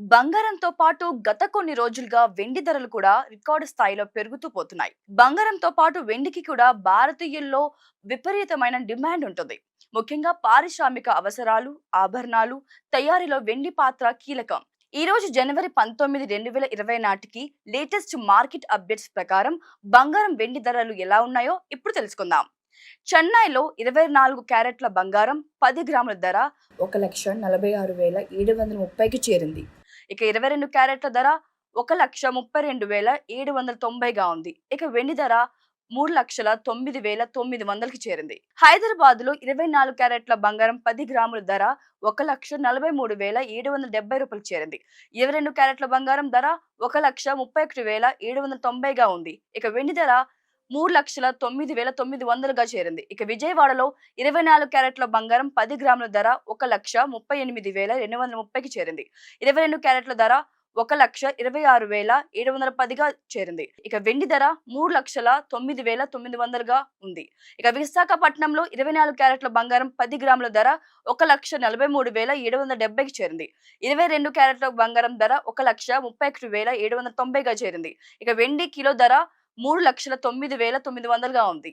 బంగారంతో పాటు గత కొన్ని రోజులుగా వెండి ధరలు కూడా రికార్డు స్థాయిలో పెరుగుతూ పోతున్నాయి. బంగారంతో పాటు వెండికి కూడా భారతీయుల్లో విపరీతమైన డిమాండ్ ఉంటుంది. ముఖ్యంగా పారిశ్రామిక అవసరాలు, ఆభరణాలు తయారీలో వెండి పాత్ర కీలకం. ఈ రోజు జనవరి 19, 2020 నాటికి లేటెస్ట్ మార్కెట్ అప్డేట్స్ ప్రకారం బంగారం వెండి ధరలు ఎలా ఉన్నాయో ఇప్పుడు తెలుసుకుందాం. చెన్నైలో 24 క్యారెట్ల బంగారం 10 గ్రాముల ధర 1,46,730కి చేరింది. ఇక 22 క్యారెట్ల ధర 1,32,790గా ఉంది. ఇక వెండి ధర 3,09,900కి చేరింది. హైదరాబాద్ లో 24 క్యారెట్ల బంగారం 10 గ్రాముల ధర 1,43,770 చేరింది. 22 క్యారెట్ల బంగారం ధర 1,31,790గా ఉంది. ఇక వెండి ధర 3,09,900గా చేరింది. ఇక విజయవాడలో 24 క్యారెట్ల బంగారం 10 గ్రాముల ధర 1,38,230కి చేరింది. 22 క్యారెట్ల ధర 1,26,710గా చేరింది. ఇక వెండి ధర 3,09,900గా ఉంది. ఇక విశాఖపట్నంలో 24 క్యారెట్ల బంగారం 10 గ్రాముల ధర 1,43,770కి చేరింది. 22 క్యారెట్ల బంగారం ధర 1,31,790గా చేరింది. ఇక వెండి కిలో ధర 3,09,900గా ఉంది.